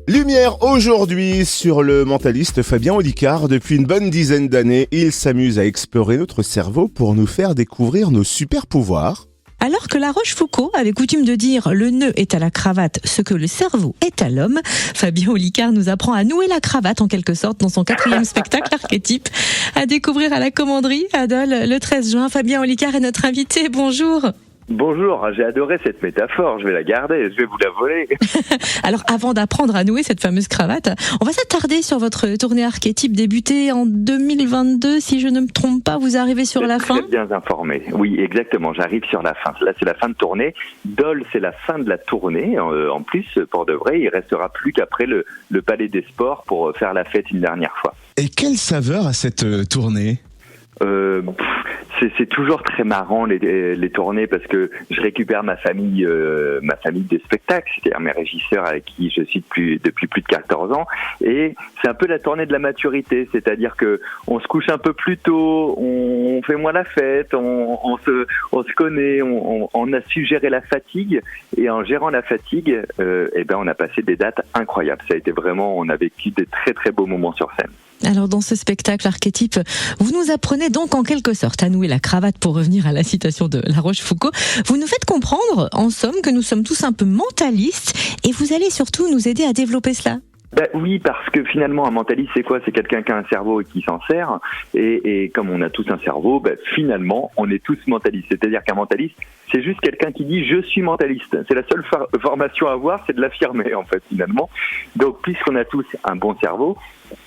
Lumière aujourd'hui sur le mentaliste Fabien Olicard. Depuis une bonne dizaine d'années, il s'amuse à explorer notre cerveau pour nous faire découvrir nos super pouvoirs. Alors que La Rochefoucauld avait coutume de dire « le nœud est à la cravate ce que le cerveau est à l'homme », Fabien Olicard nous apprend à nouer la cravate en quelque sorte dans son 4e spectacle archétype à découvrir à la Commanderie à Dole le 13 juin. Fabien Olicard est notre invité. Bonjour. Bonjour, j'ai adoré cette métaphore, je vais la garder, je vais vous la voler. Alors avant d'apprendre à nouer cette fameuse cravate, on va s'attarder sur votre tournée archétype débutée en 2022, si je ne me trompe pas, vous arrivez sur la fin. Très bien informé, oui exactement, j'arrive sur la fin, là c'est la fin de tournée, Dole c'est la fin de la tournée, en plus pour de vrai il restera plus qu'après le Palais des Sports pour faire la fête une dernière fois. Et quelle saveur a cette tournée ? C'est toujours très marrant les tournées parce que je récupère ma famille de spectacle, c'est-à-dire mes régisseurs avec qui je suis depuis plus de 14 ans, et c'est un peu la tournée de la maturité, c'est-à-dire que on se couche un peu plus tôt, on fait moins la fête, on se connaît, on a su gérer la fatigue, et en gérant la fatigue, on a passé des dates incroyables. Ça a été vraiment, on a vécu des très très beaux moments sur scène. Alors dans ce spectacle archétype, vous nous apprenez donc en quelque sorte à nouer la cravate pour revenir à la citation de La Rochefoucauld. Vous nous faites comprendre, en somme, que nous sommes tous un peu mentalistes et vous allez surtout nous aider à développer cela. Oui, parce que finalement un mentaliste c'est quoi ? C'est quelqu'un qui a un cerveau et qui s'en sert, et comme on a tous un cerveau, finalement on est tous mentalistes. C'est-à-dire qu'un mentaliste c'est juste quelqu'un qui dit je suis mentaliste. C'est la seule formation à avoir, c'est de l'affirmer en fait finalement. Donc puisqu'on a tous un bon cerveau,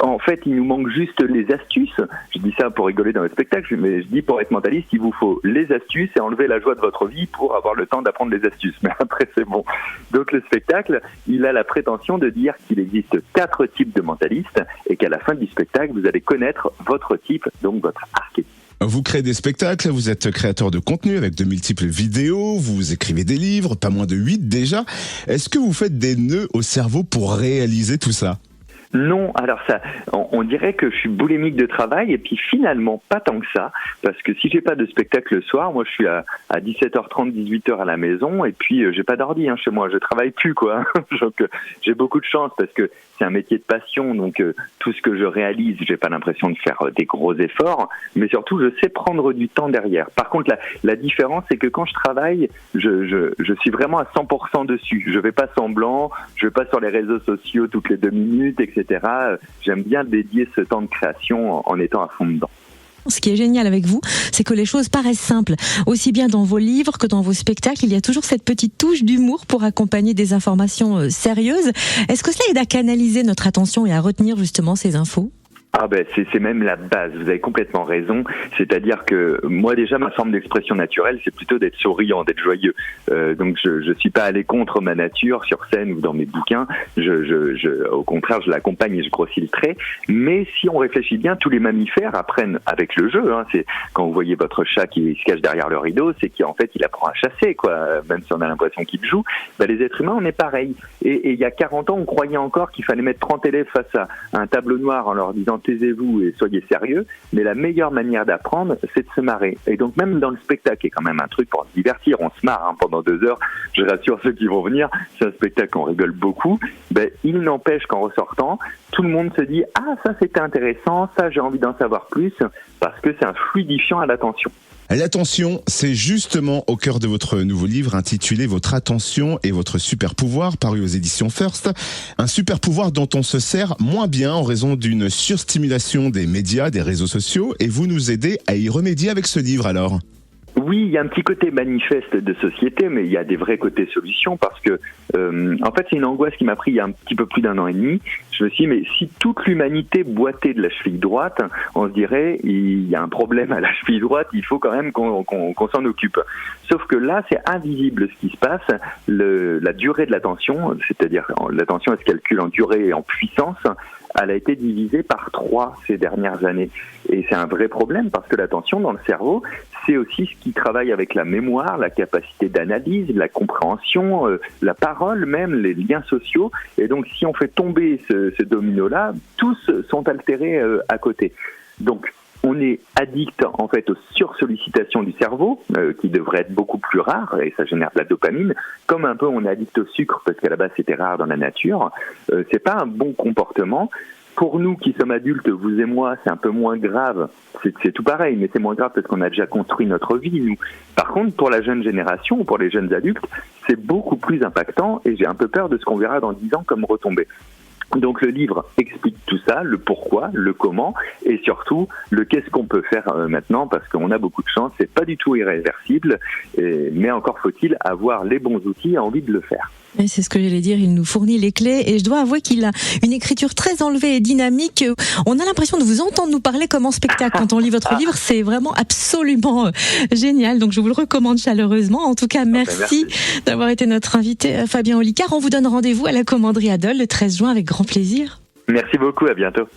en fait il nous manque juste les astuces. Je dis ça pour rigoler dans le spectacle, mais je dis pour être mentaliste il vous faut les astuces et enlever la joie de votre vie pour avoir le temps d'apprendre les astuces. Mais après c'est bon. Donc le spectacle il a la prétention de dire qu'il existe 4 types de mentalistes et qu'à la fin du spectacle vous allez connaître votre type, donc votre archétype. Vous créez des spectacles, vous êtes créateur de contenu avec de multiples vidéos, vous écrivez des livres, pas moins de 8 déjà. Est-ce que vous faites des nœuds au cerveau pour réaliser tout ça ? Non, alors ça, on dirait que je suis boulimique de travail et puis finalement pas tant que ça, parce que si j'ai pas de spectacle le soir, moi je suis à 17h30, 18h à la maison et puis j'ai pas d'ordi chez moi, je travaille plus quoi. Donc j'ai beaucoup de chance parce que c'est un métier de passion, donc tout ce que je réalise, j'ai pas l'impression de faire des gros efforts, mais surtout je sais prendre du temps derrière. Par contre la différence c'est que quand je travaille, je suis vraiment à 100% dessus. Je vais pas semblant, je vais pas sur les réseaux sociaux toutes les 2 minutes, etc. J'aime bien dédier ce temps de création en étant à fond dedans. Ce qui est génial avec vous, c'est que les choses paraissent simples. Aussi bien dans vos livres que dans vos spectacles, il y a toujours cette petite touche d'humour pour accompagner des informations sérieuses. Est-ce que cela aide à canaliser notre attention et à retenir justement ces infos ? C'est même la base, vous avez complètement raison, c'est-à-dire que moi déjà ma forme d'expression naturelle c'est plutôt d'être souriant, d'être joyeux, donc je suis pas allé contre ma nature sur scène ou dans mes bouquins, au contraire je l'accompagne et je grossis le trait, mais si on réfléchit bien, tous les mammifères apprennent avec le jeu, c'est quand vous voyez votre chat qui se cache derrière le rideau, c'est qu'en fait il apprend à chasser, même si on a l'impression qu'il joue, les êtres humains on est pareil, et il y a 40 ans on croyait encore qu'il fallait mettre 30 élèves face à un tableau noir en leur disant taisez-vous et soyez sérieux, mais la meilleure manière d'apprendre, c'est de se marrer. Et donc même dans le spectacle, qui est quand même un truc pour se divertir, on se marre pendant 2 heures, je rassure ceux qui vont venir, c'est un spectacle, on rigole beaucoup, il n'empêche qu'en ressortant, tout le monde se dit « Ah, ça c'était intéressant, ça j'ai envie d'en savoir plus », parce que c'est un fluidifiant à l'attention. L'attention, c'est justement au cœur de votre nouveau livre intitulé « Votre attention et votre super pouvoir » paru aux éditions First. Un super pouvoir dont on se sert moins bien en raison d'une surstimulation des médias, des réseaux sociaux, et vous nous aidez à y remédier avec ce livre alors. Oui, il y a un petit côté manifeste de société, mais il y a des vrais côtés solutions parce que, en fait, c'est une angoisse qui m'a pris il y a un petit peu plus d'1 an et demi. Je me suis dit, mais si toute l'humanité boitait de la cheville droite, on se dirait, il y a un problème à la cheville droite, il faut quand même qu'on s'en occupe. Sauf que là, c'est invisible ce qui se passe. La durée de l'attention, c'est-à-dire l'attention, elle se calcule en durée et en puissance, elle a été divisée par 3 ces dernières années. Et c'est un vrai problème parce que l'attention dans le cerveau, c'est aussi ce qui travaille avec la mémoire, la capacité d'analyse, la compréhension, la parole même, les liens sociaux. Et donc si on fait tomber ce domino-là, tous sont altérés à côté. Donc on est addict en fait aux sursollicitations du cerveau, qui devrait être beaucoup plus rare, et ça génère de la dopamine, comme un peu on est addict au sucre parce qu'à la base c'était rare dans la nature. C'est pas un bon comportement. Pour nous qui sommes adultes, vous et moi, c'est un peu moins grave. C'est tout pareil, mais c'est moins grave parce qu'on a déjà construit notre vie, nous. Par contre, pour la jeune génération, ou pour les jeunes adultes, c'est beaucoup plus impactant et j'ai un peu peur de ce qu'on verra dans 10 ans comme retombée. Donc le livre explique tout ça, le pourquoi, le comment et surtout le qu'est-ce qu'on peut faire maintenant parce qu'on a beaucoup de chance, c'est pas du tout irréversible, mais encore faut-il avoir les bons outils et envie de le faire. Et c'est ce que j'allais dire, il nous fournit les clés et je dois avouer qu'il a une écriture très enlevée et dynamique. On a l'impression de vous entendre nous parler comme en spectacle quand on lit votre livre, c'est vraiment absolument génial, donc je vous le recommande chaleureusement. En tout cas, merci d'avoir été notre invité Fabien Olicard. On vous donne rendez-vous à la Commanderie Adol le 13 juin avec grand plaisir. Merci beaucoup, à bientôt.